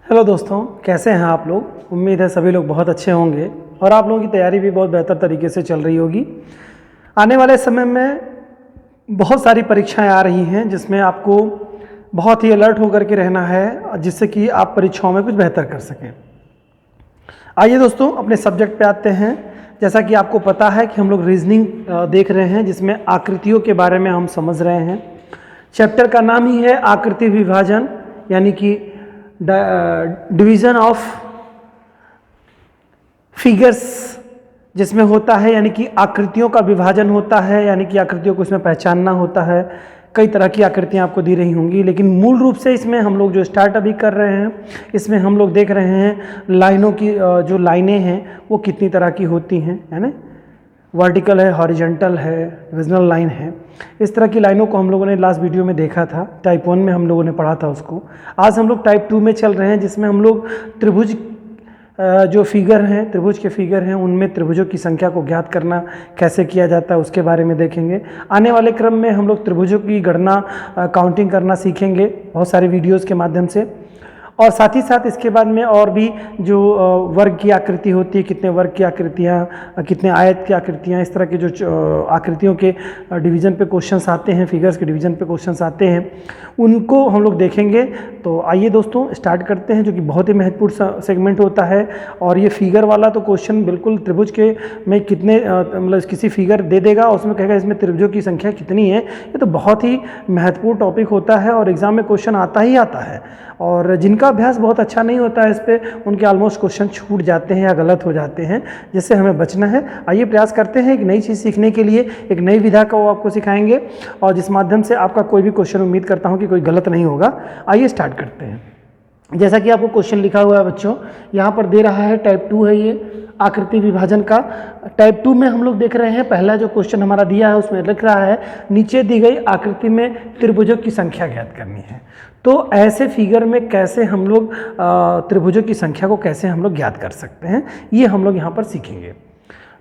Hello दोस्तों, कैसे हैं आप लोग। उम्मीद है सभी लोग बहुत अच्छे होंगे और आप लोगों की तैयारी भी बहुत बेहतर तरीके से चल रही होगी। आने वाले समय में बहुत सारी परीक्षाएं आ रही हैं जिसमें आपको बहुत ही अलर्ट होकर के रहना है जिससे कि आप परीक्षाओं में कुछ बेहतर कर सकें। आइए दोस्तों, अपने सब्जेक्ट पे आते हैं। जैसा कि आपको पता है कि हम लोग रीजनिंग देख रहे हैं जिसमें आकृतियों के बारे में हम समझ रहे हैं। चैप्टर का नाम ही है आकृति विभाजन, यानी कि डिवीज़न ऑफ फिगर्स जिसमें होता है, यानी कि आकृतियों का विभाजन होता है, यानी कि आकृतियों को इसमें पहचानना होता है। कई तरह की आकृतियां आपको दी रही होंगी, लेकिन मूल रूप से इसमें हम लोग जो स्टार्ट अभी कर रहे हैं इसमें हम लोग देख रहे हैं लाइनों की, जो लाइनें हैं वो कितनी तरह की होती हैं, है ना। वर्टिकल है, हॉरिजॉन्टल है, डिविजनल लाइन है। इस तरह की लाइनों को हम लोगों ने लास्ट वीडियो में देखा था। टाइप 1 में हम लोगों ने पढ़ा था उसको। आज हम लोग टाइप 2 में चल रहे हैं जिसमें हम लोग त्रिभुज जो फिगर हैं, त्रिभुज के फिगर हैं, उनमें त्रिभुजों की संख्या को ज्ञात करना कैसे किया जाता है उसके बारे में देखेंगे। आने वाले क्रम में हम लोग त्रिभुजों की गणना, काउंटिंग करना सीखेंगे बहुत सारे वीडियोज़ के माध्यम से। और साथ ही साथ इसके बाद में और भी जो वर्ग की आकृति होती है, कितने वर्ग की आकृतियाँ, कितने आयत की आकृतियाँ, इस तरह के जो आकृतियों के डिवीज़न पे क्वेश्चंस आते हैं, फिगर्स के डिवीज़न पे क्वेश्चंस आते हैं, उनको हम लोग देखेंगे। तो आइए दोस्तों स्टार्ट करते हैं, जो कि बहुत ही महत्वपूर्ण सेगमेंट होता है। और ये फिगर वाला तो क्वेश्चन बिल्कुल त्रिभुज के में कितने मतलब किसी फिगर दे देगा, उसमें कहेगा इसमें त्रिभुजों की संख्या कितनी है। ये तो बहुत ही महत्वपूर्ण टॉपिक होता है और एग्जाम में क्वेश्चन आता ही आता है। और जिनका अभ्यास बहुत अच्छा नहीं होता है इस पर, उनके ऑलमोस्ट क्वेश्चन छूट जाते हैं या गलत हो जाते हैं, जिससे हमें बचना है। आइए प्रयास करते हैं एक नई चीज़ सीखने के लिए, एक नई विधा का वो आपको सिखाएंगे और जिस माध्यम से आपका कोई भी क्वेश्चन, उम्मीद करता हूँ कि कोई गलत नहीं होगा। आइए स्टार्ट करते हैं। जैसा कि आपको क्वेश्चन लिखा हुआ है बच्चों, यहाँ पर दे रहा है टाइप 2 है ये आकृति विभाजन का। टाइप 2 में हम लोग देख रहे हैं, पहला जो क्वेश्चन हमारा दिया है उसमें लिख रहा है नीचे दी गई आकृति में त्रिभुजों की संख्या ज्ञात करनी है। तो ऐसे फिगर में कैसे हम लोग त्रिभुजों की संख्या को कैसे हम लोग ज्ञात कर सकते हैं, ये हम लोग यहाँ पर सीखेंगे।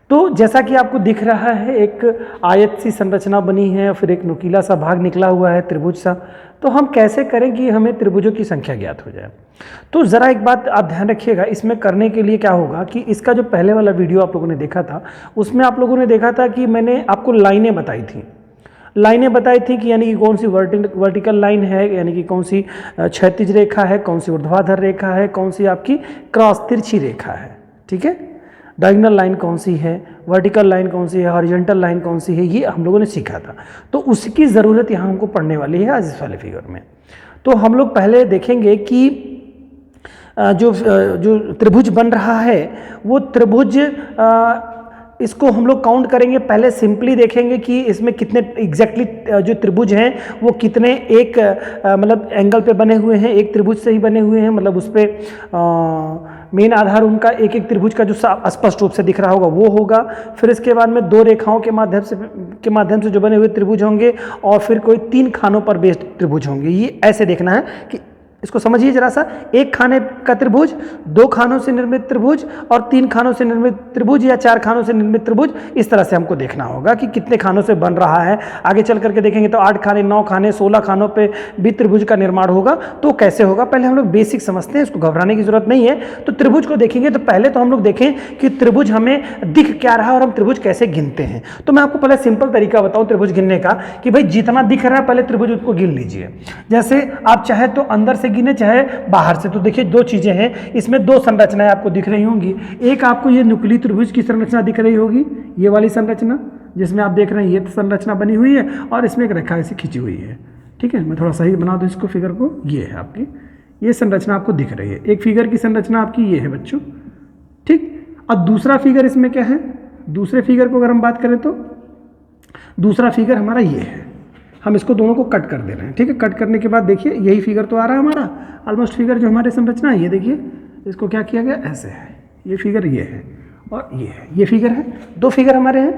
तो जैसा कि आपको दिख रहा है, एक आयत सी संरचना बनी है, फिर एक नुकीला सा भाग निकला हुआ है त्रिभुज सा। तो हम कैसे करें कि हमें त्रिभुजों की संख्या ज्ञात हो जाए। तो ज़रा एक बात आप ध्यान रखिएगा, इसमें करने के लिए क्या होगा कि इसका जो पहले वाला वीडियो आप लोगों ने देखा था उसमें आप लोगों ने देखा था कि मैंने आपको लाइनें बताई थी कि यानी कि कौन सी वर्टिकल लाइन है, यानी कि कौन सी क्षैतिज रेखा है, कौन सी ऊर्ध्वाधर रेखा है, कौन सी आपकी क्रॉस तिरछी रेखा है, ठीक है। डायगोनल लाइन कौन सी है, वर्टिकल लाइन कौन सी है, हॉरिजॉन्टल लाइन कौन सी है, ये हम लोगों ने सीखा था। तो उसकी ज़रूरत यहाँ हमको पड़ने वाली है आज इस वाले फिगर में। तो हम लोग पहले देखेंगे कि जो त्रिभुज बन रहा है वो त्रिभुज, इसको हम लोग काउंट करेंगे। पहले सिंपली देखेंगे कि इसमें कितने एग्जैक्टली जो त्रिभुज हैं वो कितने एक मतलब एंगल पे बने हुए हैं, एक त्रिभुज से ही बने हुए हैं, मतलब उस पर मेन आधार उनका एक एक त्रिभुज का जो स्पष्ट रूप से दिख रहा होगा वो होगा। फिर इसके बाद में दो रेखाओं के माध्यम से जो बने हुए त्रिभुज होंगे, और फिर कोई 3 खानों पर बेस्ड त्रिभुज होंगे। ये ऐसे देखना है कि इसको समझिए जरा सा, एक खाने का त्रिभुज, 2 खानों से निर्मित त्रिभुज और 3 खानों से निर्मित त्रिभुज या 4 खानों से निर्मित त्रिभुज, इस तरह से हमको देखना होगा कि कितने खानों से बन रहा है। आगे चल करके देखेंगे तो 8 खाने, 9 खाने, 16 खानों पे भी त्रिभुज का निर्माण होगा। तो कैसे होगा, पहले हम लोग बेसिक समझते हैं, इसको घबराने की जरूरत नहीं है। तो त्रिभुज को देखेंगे तो पहले तो हम लोग देखें कि त्रिभुज हमें दिख क्या रहा है और हम त्रिभुज कैसे गिनते हैं। तो मैं आपको पहले सिंपल तरीका बताऊं त्रिभुज गिनने का, कि भाई जितना दिख रहा है पहले त्रिभुज उसको गिन लीजिए। जैसे आप चाहे तो अंदर से गिने, चाहे बाहर से। तो देखिए 2 चीजें हैं इसमें, 2 संरचनाएं आपको दिख रही होंगी। एक आपको ये नुकीली त्रिभुज की संरचना दिख रही होगी, ये वाली संरचना जिसमें आप देख रहे हैं ये संरचना बनी हुई है और इसमें एक रेखा ऐसी खींची हुई है, ठीक है। मैं थोड़ा सही बना दूं इसको फिगर को, ये है आपकी ये संरचना आपको दिख रही है। एक फिगर की संरचना आपकी ये है बच्चों, ठीक। अब दूसरा फिगर इसमें क्या है, दूसरे फिगर को अगर हम बात करें तो दूसरा फिगर हमारा ये है। हम इसको दोनों को कट कर दे रहे हैं, ठीक है। कट करने के बाद देखिए यही फिगर तो आ रहा है हमारा ऑलमोस्ट फिगर जो हमारे संरचना है। ये देखिए इसको क्या किया गया, ऐसे है, ये फिगर ये है और ये है, ये फिगर है। 2 फिगर हमारे हैं,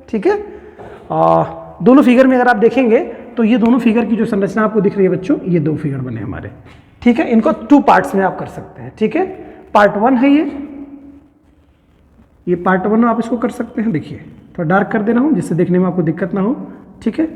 ठीक है। दोनों फिगर में अगर आप देखेंगे तो ये दोनों फिगर की जो संरचना आपको दिख रही है बच्चों, ये 2 फिगर बने हमारे, ठीक है। इनको 2 पार्ट्स में आप कर सकते हैं, ठीक है। पार्ट 1 है ये पार्ट 1 आप इसको कर सकते हैं। देखिए थोड़ा डार्क कर दे रहा हूँ जिससे देखने में आपको दिक्कत ना हो, ठीक है।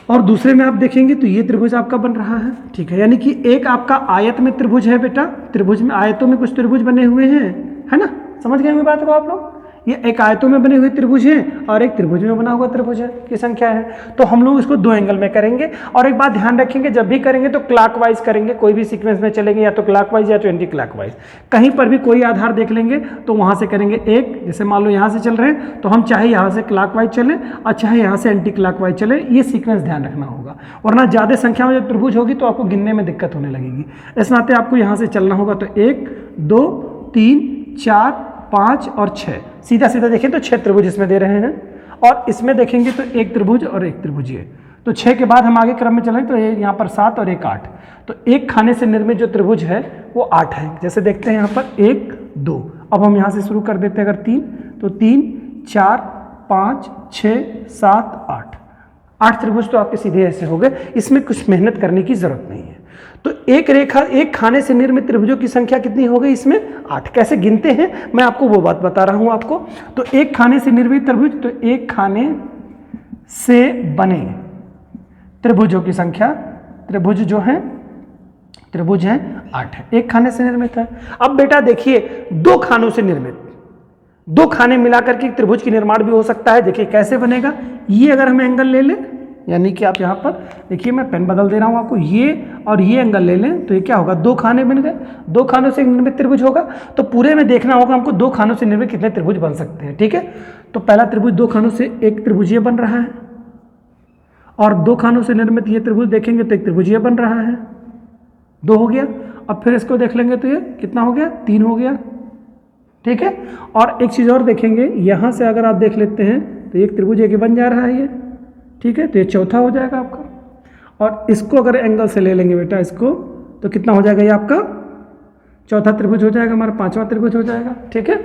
और दूसरे में आप देखेंगे तो ये त्रिभुज आपका बन रहा है, ठीक है। यानी कि एक आपका आयत में त्रिभुज है बेटा, त्रिभुज में आयतों में कुछ त्रिभुज बने हुए हैं, है ना, समझ गए मेरी बात को आप लोग। ये एक आयतों में बने हुए त्रिभुज है और एक त्रिभुज में बना हुआ त्रिभुज है की संख्या है। तो हम लोग इसको 2 एंगल में करेंगे। और एक बात ध्यान रखेंगे, जब भी करेंगे तो क्लॉकवाइज करेंगे, कोई भी सीक्वेंस में चलेंगे, या तो क्लॉकवाइज या तो एंटी क्लॉकवाइज। कहीं पर भी कोई आधार देख लेंगे तो वहां से करेंगे एक, जैसे मान लो यहाँ से चल रहे हैं तो हम चाहे यहाँ से क्लॉकवाइज चले और चाहे यहाँ से एंटी क्लॉकवाइज चले, ये सीक्वेंस ध्यान रखना होगा, वरना ज़्यादा संख्या में जब त्रिभुज होगी तो आपको गिनने में दिक्कत होने लगेगी। इस नाते आपको यहाँ से चलना होगा तो 1 2 3 4 5 और 6, सीधा सीधा देखें तो 6 त्रिभुज इसमें दे रहे हैं। और इसमें देखेंगे तो एक त्रिभुज और एक त्रिभुज ये, तो 6 के बाद हम आगे क्रम में चलें तो ये यहाँ पर 7 और एक 8, तो एक खाने से निर्मित जो त्रिभुज है वो 8 है। जैसे देखते हैं यहाँ पर 1 2, अब हम यहाँ से शुरू कर देते हैं अगर 3, तो 3 4 5 6 7 8 त्रिभुज तो आपके सीधे ऐसे हो गए, इसमें कुछ मेहनत करने की जरूरत नहीं है। तो एक रेखा, एक खाने से निर्मित त्रिभुजों की संख्या कितनी हो गई इसमें 8। कैसे गिनते हैं मैं आपको वो बात बता रहा हूं आपको। तो एक खाने से निर्मित त्रिभुज, तो एक खाने से बने त्रिभुजों की संख्या, त्रिभुज जो है त्रिभुज है 8 है, एक खाने से निर्मित है। अब बेटा देखिए 2 खानों से निर्मित, 2 खाने मिलाकर के एक त्रिभुज की निर्माण भी हो सकता है। देखिए कैसे बनेगा, ये अगर हम एंगल ले लें, यानी कि आप यहाँ पर देखिए मैं पेन बदल दे रहा हूँ आपको, ये और ये एंगल ले लें तो ये क्या होगा, 2 खाने बन गए, 2 खानों से निर्मित त्रिभुज होगा। तो पूरे में देखना होगा हमको 2 खानों से निर्मित कितने त्रिभुज बन सकते हैं, ठीक है। तो पहला त्रिभुज 2 खानों से एक त्रिभुज ये बन रहा है, और 2 खानों से निर्मित ये त्रिभुज देखेंगे तो एक त्रिभुज ये बन रहा है, 2 हो गया। अब फिर इसको देख लेंगे तो ये कितना हो गया, 3 हो गया, ठीक है। और एक चीज़ और देखेंगे, यहाँ से अगर आप देख लेते हैं तो एक त्रिभुज एक बन जा रहा है ये, ठीक है, तो ये चौथा हो जाएगा आपका। और इसको अगर एंगल से ले लेंगे बेटा इसको, तो कितना हो जाएगा, ये आपका चौथा त्रिभुज हो जाएगा, हमारा 5वां त्रिभुज हो जाएगा, ठीक है।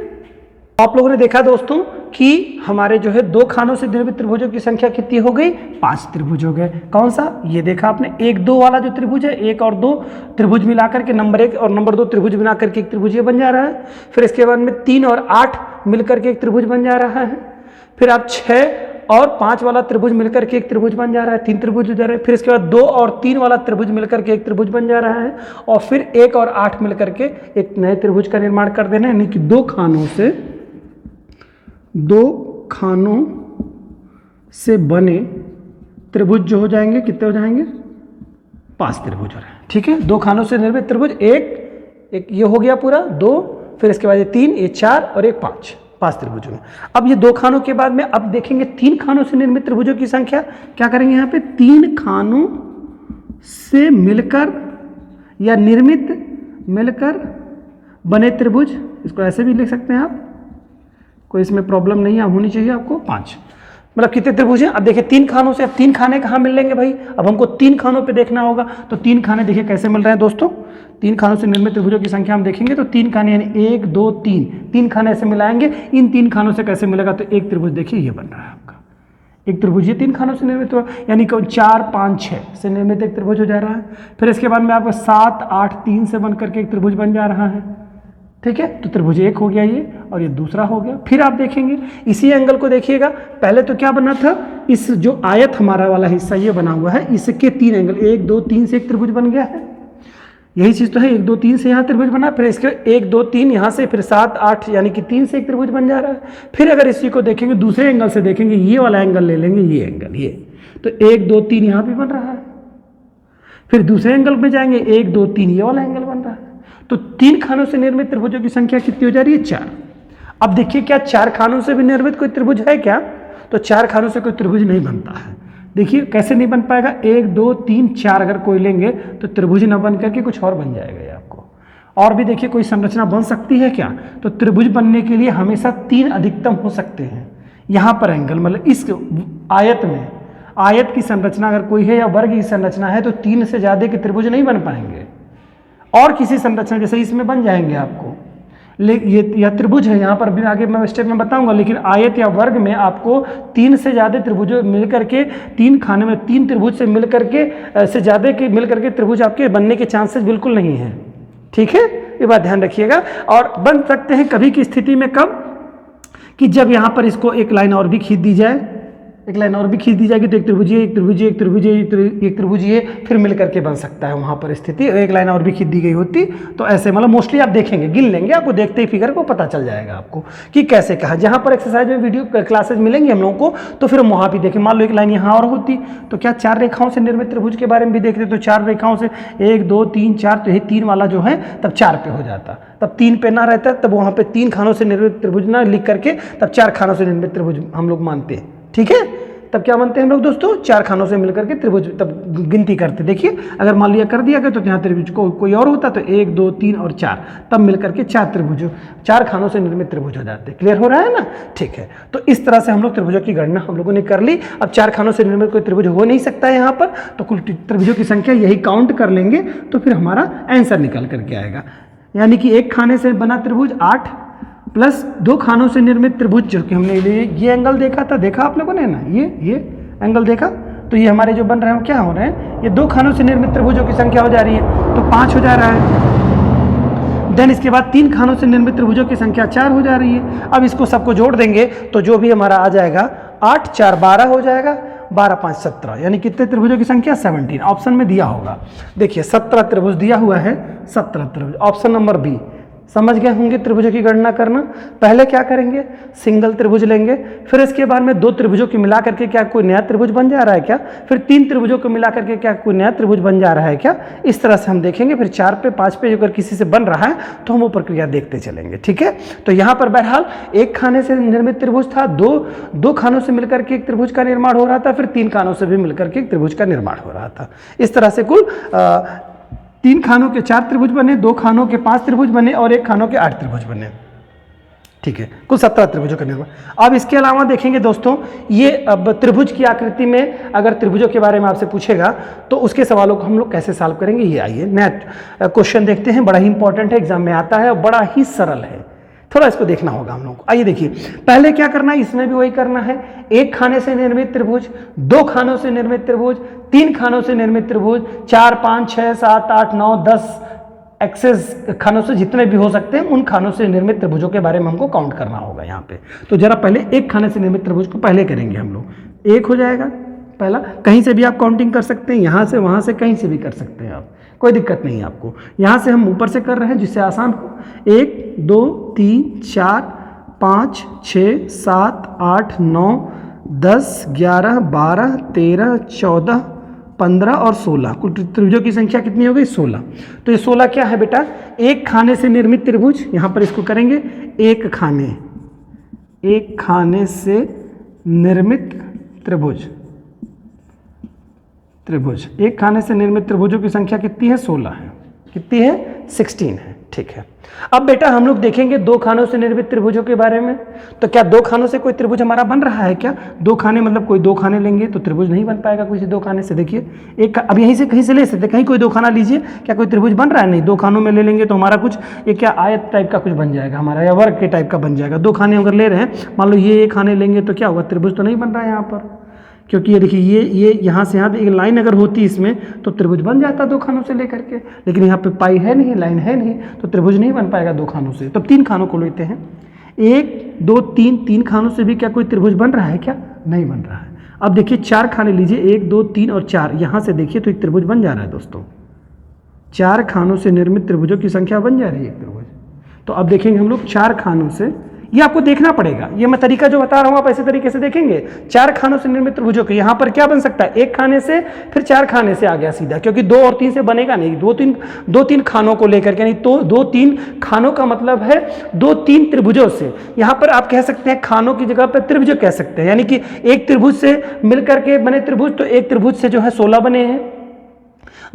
आप लोगों ने देखा दोस्तों कि हमारे जो है 2 खानों से निर्मित त्रिभुजों की संख्या कितनी हो गई, 5 त्रिभुज हो गए। कौन सा, ये देखा आपने 1 2 वाला जो त्रिभुज है, 1 और 2 त्रिभुज मिलाकर के नंबर 1 और नंबर 2 त्रिभुज मिलाकर के एक त्रिभुज ये बन जा रहा है। फिर इसके बाद में 3 और 8 मिलकर के एक त्रिभुज बन जा रहा है। फिर आप 6 और 5 वाला त्रिभुज मिलकर के एक त्रिभुज बन जा रहा है, 3 त्रिभुज हो जा रहे हैं। फिर इसके बाद 2 और 3 वाला त्रिभुज मिलकर के एक त्रिभुज बन जा रहा है। और फिर 1 और 8 मिलकर के एक नए त्रिभुज का निर्माण कर देना, यानी कि 2 खानों से बने त्रिभुज जो हो जाएंगे, कितने हो जाएंगे, 5 त्रिभुज हो रहे हैं, ठीक है। 2 खानों से निर्मित त्रिभुज, एक ये हो गया पूरा 2, फिर इसके बाद ये 3, ये 4 और एक 5 त्रिभुजों में। अब ये 2 खानों के बाद में अब देखेंगे 3 खानों से निर्मित त्रिभुजों की संख्या। क्या करेंगे यहाँ पे, 3 खानों से मिलकर या निर्मित मिलकर बने त्रिभुज, इसको ऐसे भी लिख सकते हैं आप, कोई इसमें प्रॉब्लम नहीं है, होनी चाहिए आपको 5। मतलब कितने त्रिभुज हैं, अब देखिए 3 खानों से, अब 3 खाने कहाँ मिल लेंगे भाई, अब हमको 3 खानों पे देखना होगा। तो 3 खाने देखिए कैसे मिल रहे हैं दोस्तों, 3 खानों से निर्मित त्रिभुजों की संख्या हम देखेंगे तो 3 खाने यानी 1 2 3 खाने ऐसे मिलाएंगे। इन 3 खानों से कैसे मिलेगा, तो एक त्रिभुज देखिए ये बन रहा है आपका, एक त्रिभुज ये 3 खानों से निर्मित हो, यानी कि 4 5 6 से निर्मित एक त्रिभुज हो जा रहा है। फिर इसके बाद में आपका 7 8 3 से बन करके एक त्रिभुज बन जा रहा है, ठीक है। तो त्रिभुज एक हो गया ये, और ये दूसरा हो गया। फिर आप देखेंगे इसी एंगल को देखिएगा, पहले तो क्या बना था, इस जो आयत हमारा वाला हिस्सा ये बना हुआ है, इसके 3 एंगल 1 2 3 से एक त्रिभुज बन गया है, यही चीज़ तो है। 1 2 3 से यहाँ त्रिभुज बना, फिर इसके 1 2 3 यहाँ से, फिर 7 8 यानी कि 3 से एक त्रिभुज बन जा रहा है। फिर अगर इसी को देखेंगे दूसरे एंगल से देखेंगे, ये वाला एंगल ले लेंगे, ये एंगल ये, तो 1 2 3 यहाँ भी बन रहा है। फिर दूसरे एंगल में जाएंगे, 1 2 3 ये वाला एंगल बन रहा है। तो 3 खानों से निर्मित त्रिभुजों की संख्या कितनी हो जा रही है, 4। अब देखिए क्या 4 खानों से भी निर्मित कोई त्रिभुज है क्या, तो 4 खानों से कोई त्रिभुज नहीं बनता है। देखिए कैसे नहीं बन पाएगा, 1 2 3 4 अगर कोई लेंगे तो त्रिभुज न बन करके कुछ और बन जाएगा ये आपको। और भी देखिए कोई संरचना बन सकती है क्या, तो त्रिभुज बनने के लिए हमेशा 3 अधिकतम हो सकते हैं। यहाँ पर एंगल मतलब इस आयत में, आयत की संरचना अगर कोई है या वर्ग की संरचना है तो 3 से ज़्यादा के त्रिभुज नहीं बन पाएंगे। और किसी संरचना जैसे इसमें बन जाएंगे आपको, ये या त्रिभुज है, यहाँ पर भी आगे मैं स्टेप में बताऊंगा, लेकिन आयत या वर्ग में आपको 3 से ज़्यादा त्रिभुजों मिलकर के 3 खाने में 3 त्रिभुज से मिलकर के से ज़्यादा के मिलकर के त्रिभुज आपके बनने के चांसेस बिल्कुल नहीं है, ठीक है, ये बात ध्यान रखिएगा। और बन सकते हैं कभी की स्थिति में, कब कि जब यहाँ पर इसको एक लाइन और भी खींच दी जाए, एक लाइन और भी खींच दी जाएगी तो एक त्रिभुजीय, एक त्रिभुजीय, एक त्रिभुजीय, एक त्रिभुजीय, फिर मिल करके बन सकता है वहाँ पर स्थिति। एक लाइन और भी खींच दी गई होती तो ऐसे मतलब मोस्टली आप देखेंगे, गिन लेंगे, आपको देखते ही फिगर को पता चल जाएगा आपको कि कैसे कहा। जहाँ पर एक्सरसाइज में वीडियो क्लासेज मिलेंगी हम लोगों को तो फिर हम वहाँ भी देखें। मान लो एक लाइन यहाँ और होती तो क्या 4 रेखाओं से निर्मित त्रिभुज के बारे में भी देखते तो 4 रेखाओं से 1 2 3 4, तो यही 3 वाला जो है तब 4 पे हो जाता, तब 3 पे ना रहता, तब वहाँ पे 3 खानों से निर्मित त्रिभुज ना लिख करके तब 4 खानों से निर्मित त्रिभुज हम लोग मानते हैं। ठीक है, तब क्या मानते हैं हम लोग दोस्तों, 4 खानों से मिलकर के त्रिभुज तब गिनती करते। देखिए अगर मान लिया कर दिया गया तो यहाँ त्रिभुज को कोई और होता तो 1 2 3 और 4, तब मिलकर के 4 त्रिभुज, 4 खानों से निर्मित त्रिभुज हो जाते। क्लियर हो रहा है ना? ठीक है, तो इस तरह से हम लोग त्रिभुजों की गणना हम लोगों ने कर ली। अब 4 खानों से निर्मित कोई त्रिभुज हो नहीं सकता है यहाँ पर, तो कुल त्रिभुजों की संख्या यही काउंट कर लेंगे तो फिर हमारा आंसर निकल करके आएगा। यानी कि एक खाने से बना त्रिभुज 8 प्लस 2 खानों से निर्मित त्रिभुज, जो कि हमने ये एंगल देखा था, देखा आप लोगों ने ना, ये एंगल देखा, तो ये हमारे जो बन रहे हैं क्या हो रहे हैं, ये 2 खानों से निर्मित त्रिभुजों की संख्या हो जा रही है तो 5 हो जा रहा है। देन इसके बाद 3 खानों से निर्मित त्रिभुजों की संख्या 4 हो जा रही है। अब इसको सबको जोड़ देंगे तो जो भी हमारा आ जाएगा 8 4 12 हो जाएगा, 12 5 17, यानी कितने त्रिभुजों की संख्या 17 ऑप्शन में दिया होगा। देखिए 17 त्रिभुज दिया हुआ है, 17 त्रिभुज, ऑप्शन नंबर बी। समझ गए होंगे त्रिभुजों की गणना करना। पहले क्या करेंगे, सिंगल त्रिभुज लेंगे, फिर इसके बाद में 2 त्रिभुजों की मिला करके क्या कोई नया त्रिभुज बन जा रहा है क्या, फिर 3 त्रिभुजों को मिला करके क्या कोई नया त्रिभुज बन जा रहा है क्या, इस तरह से हम देखेंगे। फिर 4 पे 5 पे अगर किसी से बन रहा है तो हम वो प्रक्रिया देखते चलेंगे। ठीक है, तो यहाँ पर बहरहाल एक खाने से निर्मित त्रिभुज था, दो खानों से मिलकर के एक त्रिभुज का निर्माण हो रहा था, फिर 3 खानों से भी मिलकर के एक त्रिभुज का निर्माण हो रहा था। इस तरह से कुल 3 खानों के 4 त्रिभुज बने, 2 खानों के 5 त्रिभुज बने और 1 खानों के 8 त्रिभुज बने। ठीक है, कुल 17 त्रिभुजों का निर्माण। अब इसके अलावा देखेंगे दोस्तों, ये अब त्रिभुज की आकृति में अगर त्रिभुजों के बारे में आपसे पूछेगा तो उसके सवालों को हम लोग कैसे सॉल्व करेंगे, ये आइए नया क्वेश्चन देखते हैं। बड़ा ही इंपॉर्टेंट है, एग्जाम में आता है और बड़ा ही सरल है, थोड़ा इसको देखना होगा हम लोग को। आइए देखिए, पहले क्या करना है, इसमें भी वही करना है। 1 खाने से निर्मित त्रिभुज, 2 खानों से निर्मित त्रिभुज, 3 खानों से निर्मित त्रिभुज, 4 5 6 7 8 9 10 एक्सेस खानों से जितने भी हो सकते हैं उन खानों से निर्मित त्रिभुजों के बारे में हमको काउंट करना होगा यहाँ पे। तो जरा पहले 1 खाने से निर्मित त्रिभुज को पहले करेंगे हम लोग। 1 हो जाएगा पहला, कहीं से भी आप काउंटिंग कर सकते हैं, यहाँ से वहाँ से कहीं से भी कर सकते हैं आप, कोई दिक्कत नहीं है आपको। यहाँ से हम ऊपर से कर रहे हैं जिससे आसान हो। 1 2 3 4 5 6 7 8 9 10 11 12 13 14 15 और 16, कुल त्रिभुजों की संख्या कितनी हो गई, 16। तो ये 16 क्या है बेटा, 1 खाने से निर्मित त्रिभुज। यहाँ पर इसको करेंगे 1 खाने से निर्मित त्रिभुज। 1 खाने से निर्मित त्रिभुजों की संख्या कितनी है, 16 है। कितनी है, 16 है। ठीक है, अब बेटा हम लोग देखेंगे 2 खानों से निर्मित त्रिभुजों के बारे में। तो क्या 2 खानों से कोई त्रिभुज हमारा बन रहा है क्या? 2 खाने मतलब कोई 2 खाने लेंगे तो त्रिभुज नहीं बन पाएगा किसी 2 खाने से। देखिए एक, अब यहीं से कहीं से ले सकते, कहीं कोई 2 खाना लीजिए, क्या कोई त्रिभुज बन रहा है? नहीं। 2 खानों में ले लेंगे तो हमारा कुछ ये क्या आयत टाइप का कुछ बन जाएगा हमारा, या वर्ग के टाइप का बन जाएगा। 2 खाने अगर ले रहे हैं, मान लो ये खाने लेंगे तो क्या होगा, त्रिभुज तो नहीं बन रहा है यहाँ पर, क्योंकि ये देखिए ये यहाँ से यहाँ एक लाइन अगर होती इसमें तो त्रिभुज बन जाता 2 खानों से लेकर के, लेकिन यहाँ पे पाई है नहीं, लाइन है नहीं, तो त्रिभुज नहीं बन पाएगा 2 खानों से। तब 3 खानों को लेते हैं। 1 2 3 खानों से भी क्या कोई त्रिभुज बन रहा है क्या? नहीं बन रहा है। अब देखिए 4 खाने लीजिए, 1 2 3 और 4, यहाँ से देखिए तो एक त्रिभुज बन जा रहा है दोस्तों। 4 खानों से निर्मित त्रिभुजों की संख्या बन जा रही है एक त्रिभुज। तो अब देखेंगे हम लोग 4 खानों से, ये आपको देखना पड़ेगा, ये मैं तरीका जो बता रहा हूँ आप ऐसे तरीके से देखेंगे। 4 खानों से निर्मित त्रिभुजों के यहाँ पर क्या बन सकता है, 1 खाने से फिर 4 खाने से आ गया सीधा, क्योंकि 2 और 3 से बनेगा नहीं। 2-3 खानों को लेकर के, नहीं तो 2-3 खानों का मतलब है 2-3 त्रिभुजों से। यहाँ पर आप कह सकते हैं खानों की जगह पर त्रिभुज कह सकते हैं, यानी कि एक त्रिभुज से मिलकर के बने त्रिभुज, तो एक त्रिभुज से जो है 16 बने हैं।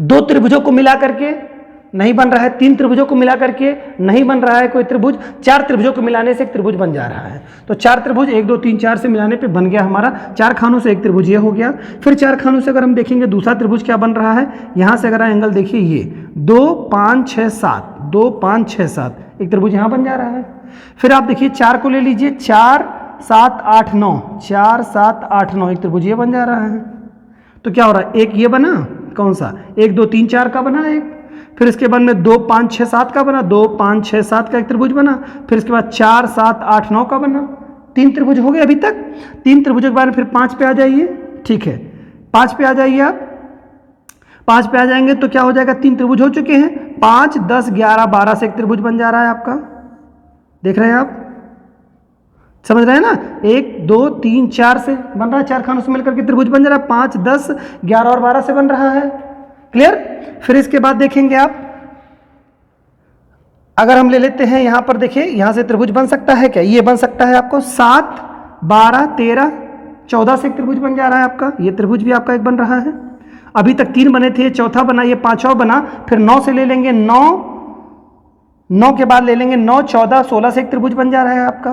2 त्रिभुजों को मिला करके नहीं बन रहा है, 3 त्रिभुजों को मिला करके नहीं बन रहा है कोई त्रिभुज, 4 त्रिभुजों को मिलाने से एक त्रिभुज बन जा रहा है। तो 4 त्रिभुज 1 2 3 4 से मिलाने पे बन गया हमारा 4 खानों से एक त्रिभुज, ये हो गया। फिर 4 खानों से अगर हम देखेंगे दूसरा त्रिभुज क्या बन रहा है, यहाँ से अगर एंगल देखिए, ये 2 5 6 7, 2 5 6 7, एक त्रिभुज यहाँ बन जा रहा है। फिर आप देखिए 4 को ले लीजिए, 4 7 8 9, 4 7 8 9, एक त्रिभुज ये बन जा रहा है। तो क्या हो रहा है, एक ये बना, कौन सा, 1 2 3 4 का बना एक, फिर इसके बाद में 2 5 6 7 का बना, 2 5 6 7 का एक त्रिभुज बना, फिर इसके बाद 4 7 8 9 का बना, 3 त्रिभुज हो गए अभी तक। 3 त्रिभुजों के बाद में फिर 5 पे आ जाइए, ठीक है, 5 पे आ जाइए आप। 5 पे आ जाएंगे तो क्या हो जाएगा, 3 त्रिभुज हो चुके हैं, 5, 10, 11, 12 से एक त्रिभुज बन जा रहा है आपका। देख रहे हैं आप, समझ रहे हैं ना, 1, 2, 3, 4 से बन रहा है, 4 खानों से मिलकर के त्रिभुज बन जा रहा है। 5, 10, 11 और 12 से बन रहा है। क्लियर। फिर इसके बाद देखेंगे आप, अगर हम ले लेते हैं यहां पर, देखिए यहां से त्रिभुज बन सकता है क्या, ये बन सकता है आपको 7, 12, 13, 14 से एक त्रिभुज बन जा रहा है आपका। ये त्रिभुज भी आपका एक बन रहा है। अभी तक 3 बने थे, चौथा बना, ये 5वां बना। फिर 9 से ले लेंगे, 9 के बाद ले लेंगे 9, 14, 16 से एक त्रिभुज बन जा रहा है आपका।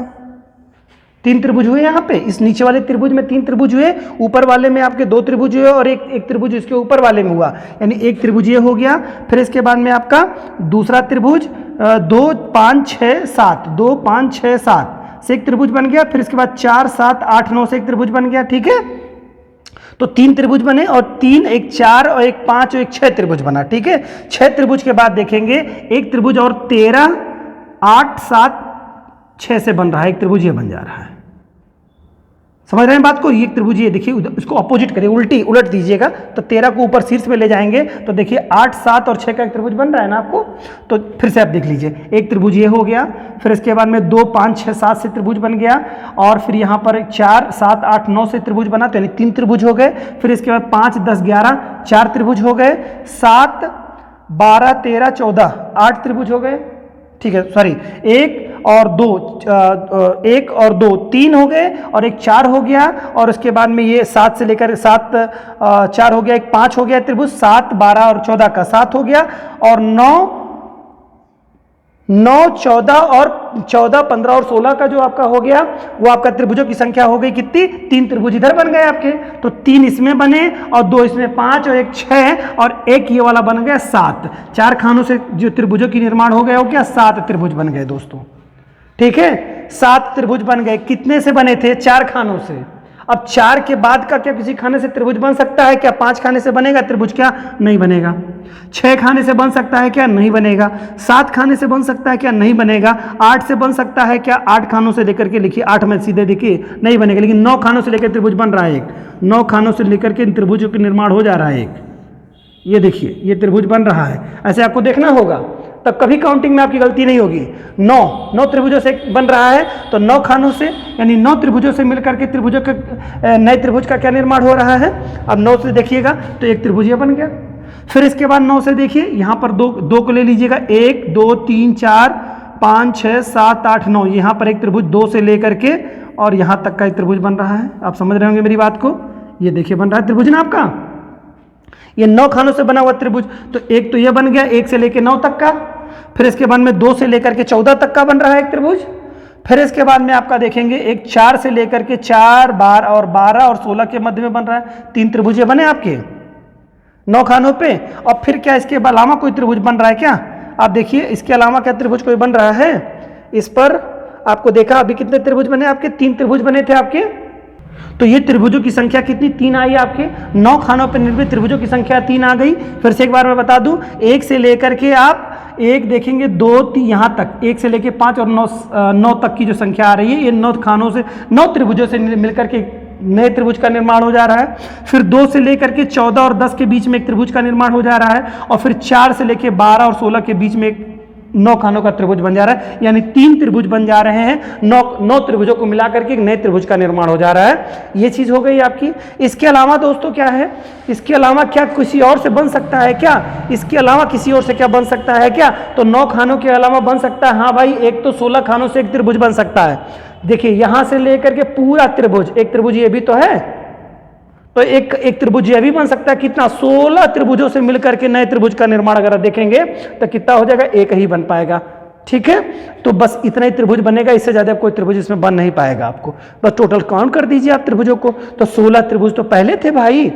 3 त्रिभुज हुए यहाँ पे, इस नीचे वाले त्रिभुज में 3 त्रिभुज हुए, ऊपर वाले में आपके 2 त्रिभुज हुए और एक त्रिभुज इसके ऊपर वाले में हुआ, यानी एक त्रिभुज ये हो गया। फिर इसके बाद में आपका दूसरा त्रिभुज 2, 5, 6, 7, 2, 5, 6, 7 से एक त्रिभुज बन गया। फिर इसके बाद 4, 7, 8, 9 से एक त्रिभुज बन गया। ठीक है, तो 3 त्रिभुज बने और 3, एक 4 और एक 5 और एक 6 त्रिभुज बना। ठीक है, 6 त्रिभुज के बाद देखेंगे एक त्रिभुज और 13, 8, 7, 6 से बन रहा है एक त्रिभुज, ये बन जा रहा है। समझ रहे हैं बात को। ये त्रिभुज, ये देखिए इसको अपोजिट करिए, उलट दीजिएगा, तो 13 को ऊपर शीर्ष में ले जाएंगे तो देखिए 8, 7 और 6 का एक त्रिभुज बन रहा है ना आपको। तो फिर से आप देख लीजिए, एक त्रिभुज ये हो गया, फिर इसके बाद में 2, 5, 6, 7 से त्रिभुज बन गया, और फिर यहाँ पर 4, 7, 8, 9 से त्रिभुज बना, तो यानी 3 त्रिभुज हो गए। फिर इसके बाद 5, 10, 11 4 त्रिभुज हो गए, 7, 12, 13, 14 8 त्रिभुज हो गए। ठीक है, सॉरी, 1 और 2 3 हो गए, और एक 4 हो गया, और उसके बाद में ये 7 से लेकर 7, 4 हो गया, एक 5 हो गया त्रिभुज, 7, 12 और 14 का 7 हो गया, और 9, 14 और 14, 15 और 16 का जो आपका हो गया, वो आपका त्रिभुजों की संख्या हो गई कितनी, 3 त्रिभुज इधर बन गए आपके। तो 3 इसमें बने और 2 इसमें, 5 और एक 6 और एक ये वाला बन गया 7। 4 खानों से जो त्रिभुजों की निर्माण हो गया हो क्या, 7 त्रिभुज बन गए दोस्तों। ठीक है, 7 त्रिभुज बन गए। कितने से बने थे, 4 खानों से। अब 4 के बाद का क्या किसी खाने से त्रिभुज बन सकता है क्या, 5 खाने से बनेगा त्रिभुज क्या, नहीं बनेगा। 6 खाने से बन सकता है क्या, नहीं बनेगा। 7 खाने से बन सकता है क्या, नहीं बनेगा। 8 से बन सकता है क्या, 8 खानों से लेकर के लिखिए, 8 में सीधे देखिए नहीं बनेगा, लेकिन 9 खानों से लेकर त्रिभुज बन रहा है एक। 9 खानों से लेकर के त्रिभुजों का निर्माण हो जा रहा है एक। ये देखिए, ये त्रिभुज बन रहा है, ऐसे आपको देखना होगा, तब कभी काउंटिंग में आपकी गलती नहीं होगी। 9 त्रिभुजों से बन रहा है, तो 9 खानों से, यानी 9 त्रिभुजों से मिलकर के त्रिभुजों के नए त्रिभुज का क्या निर्माण हो रहा है। अब 9 से देखिएगा तो एक त्रिभुज ये बन गया। फिर इसके बाद 9 से देखिए, यहाँ पर 2 को ले लीजिएगा, 1, 2, 3, 4, 5, 6, 7, 8, 9, यहाँ पर एक त्रिभुज 2 से लेकर के और यहाँ तक का एक त्रिभुज बन रहा है। आप समझ रहे होंगे मेरी बात को। ये देखिए बन रहा है त्रिभुज ना आपका, ये 9 खानों से बना हुआ त्रिभुज। तो एक तो ये बन गया, 1 से लेकर 9 तक का। फिर इसके बाद में 2 से लेकर के 14 तक का बन रहा है एक त्रिभुज। फिर इसके बाद में आपका देखेंगे एक 4 से लेकर के 4, 12 और 16 के मध्य में बन रहा है। 3 त्रिभुज बने आपके 9 खानों पे। और फिर क्या इसके अलावा कोई त्रिभुज बन रहा है क्या, आप देखिए इसके अलावा क्या त्रिभुज कोई बन रहा है। इस पर आपको देखा अभी कितने त्रिभुज बने आपके, 3 त्रिभुज बने थे आपके। तो ये त्रिभुजों की संख्या कितनी, 3 आई आपके। 9 खानों पर निर्मित त्रिभुजों की संख्या 3 आ गई। फिर से एक बार मैं बता दूं, 1 से लेकर के आप 1 देखेंगे, 2, 3 यहाँ तक, 1 से लेकर 5 और 9 तक की जो संख्या आ रही है, ये 9 खानों से, 9 त्रिभुजों से मिलकर के नए त्रिभुज का निर्माण हो जा रहा है। फिर 2 से लेकर के 14 और 10 के बीच में एक त्रिभुज का निर्माण हो जा रहा है। और फिर 4 से लेकर 12 और 16 के बीच में एक 9 खानों का त्रिभुज बन जा रहा है, यानी 3 त्रिभुज बन जा रहे हैं। 9 त्रिभुजों को मिलाकर के एक नए त्रिभुज का निर्माण हो जा रहा है। ये चीज हो गई आपकी। इसके अलावा दोस्तों क्या है, इसके अलावा क्या किसी और से बन सकता है क्या, इसके अलावा किसी और से क्या बन सकता है क्या, तो 9 खानों के अलावा बन सकता है। हाँ भाई, एक तो 16 खानों से एक त्रिभुज बन सकता है। देखिए यहां से लेकर के पूरा त्रिभुज, एक त्रिभुज ये भी तो है, तो एक त्रिभुज यह भी बन सकता है। कितना, 16 त्रिभुजों से मिलकर के नए त्रिभुज का निर्माण अगर देखेंगे तो कितना हो जाएगा, एक ही बन पाएगा। ठीक है, तो बस इतना ही त्रिभुज बनेगा, इससे ज्यादा कोई त्रिभुज इसमें बन नहीं पाएगा आपको। बस टोटल काउंट कर दीजिए आप त्रिभुजों को, तो 16 त्रिभुज तो पहले थे भाई।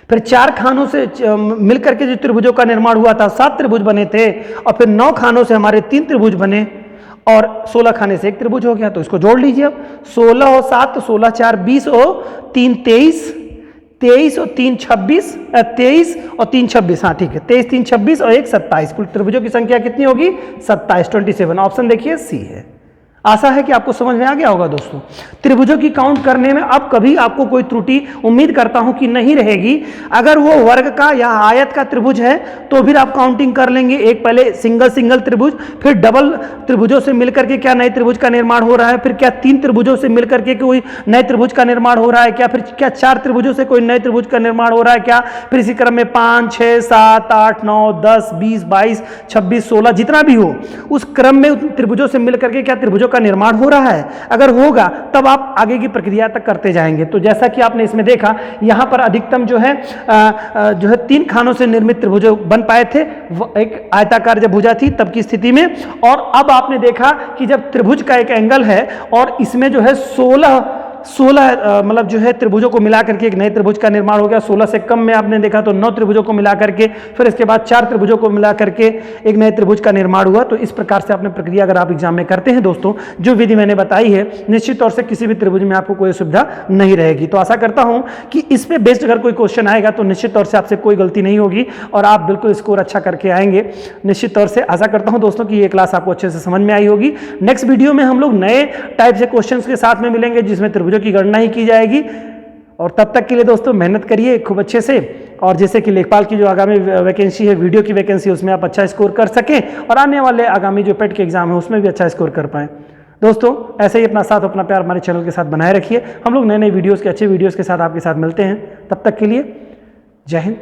फिर 4 खानों से मिलकर के जो त्रिभुजों का निर्माण हुआ था 7 त्रिभुज बने थे, और फिर 9 खानों से हमारे 3 त्रिभुज बने, और 16 खाने से एक त्रिभुज हो गया। तो इसको जोड़ लीजिए अब, 16 और 7 तो 16, 4, 20 और 3, 23 और 3, 26, 23 और 3, 26, हाँ ठीक है, 23, 3, 26 और 1, 27। कुल त्रिभुजों की संख्या कितनी होगी, 27, 27। ऑप्शन देखिए सी है। आशा है कि आपको समझ में आ गया होगा दोस्तों। त्रिभुजों की काउंट करने में अब कभी आपको कोई त्रुटि उम्मीद करता हूं कि नहीं रहेगी। अगर वो वर्ग का या आयत का त्रिभुज है तो फिर आप काउंटिंग कर लेंगे, एक पहले सिंगल त्रिभुज, फिर डबल त्रिभुजों से मिलकर के क्या नए त्रिभुज का निर्माण हो रहा है, फिर क्या 3 त्रिभुजों से मिलकर के कोई नए त्रिभुज का निर्माण हो रहा है क्या, फिर क्या 4 त्रिभुजों से कोई नए त्रिभुज का निर्माण हो रहा है क्या, फिर इसी क्रम में 5, 6, 7, 8, 9, 10, 20, 22, 26, 16 जितना भी हो उस क्रम में त्रिभुजों से मिलकर के क्या त्रिभुजों का निर्माण हो रहा है। अगर होगा तब आप आगे की प्रक्रिया तक करते जाएंगे। तो जैसा कि आपने इसमें देखा, यहां पर अधिकतम जो है 3 खानों से निर्मित त्रिभुज बन पाए थे, एक आयताकार जब भुजा थी तब की स्थिति में। और अब आपने देखा कि जब त्रिभुज का एक एंगल है और इसमें जो है 16 मतलब जो है त्रिभुजों को मिलाकर के एक नए त्रिभुज का निर्माण हो गया। 16 से कम में आपने देखा तो 9 त्रिभुजों को मिलाकर के, फिर इसके बाद 4 त्रिभुजों को मिलाकर के एक नए त्रिभुज का निर्माण हुआ। तो इस प्रकार से आपने प्रक्रिया अगर आप एग्जाम में करते हैं दोस्तों, जो विधि मैंने बताई है, निश्चित तौर से किसी भी त्रिभुज में आपको कोई सुविधा नहीं रहेगी। तो आशा करता हूं कि इस पे बेस्ड अगर कोई क्वेश्चन आएगा तो निश्चित तौर से आपसे कोई गलती नहीं होगी और आप बिल्कुल स्कोर अच्छा करके आएंगे। निश्चित तौर से आशा करता हूं दोस्तों कि ये क्लास आपको अच्छे से समझ में आई होगी। नेक्स्ट वीडियो में हम लोग नए टाइप से क्वेश्चंस के साथ में मिलेंगे जिसमें त्रिभुजों की गणना ही की जाएगी। और तब तक के लिए दोस्तों मेहनत करिए खूब अच्छे से, और जैसे कि लेखपाल की जो आगामी वैकेंसी है, वीडियो की वैकेंसी, उसमें आप अच्छा स्कोर कर सकें और आने वाले आगामी जो पेट के एग्जाम है उसमें भी अच्छा स्कोर कर पाएं। दोस्तों ऐसे ही अपना साथ, अपना प्यार हमारे चैनल के साथ बनाए रखिए। हम लोग नए नए वीडियोस के, अच्छे वीडियोस के साथ आपके साथ मिलते हैं। तब तक के लिए जय हिंद।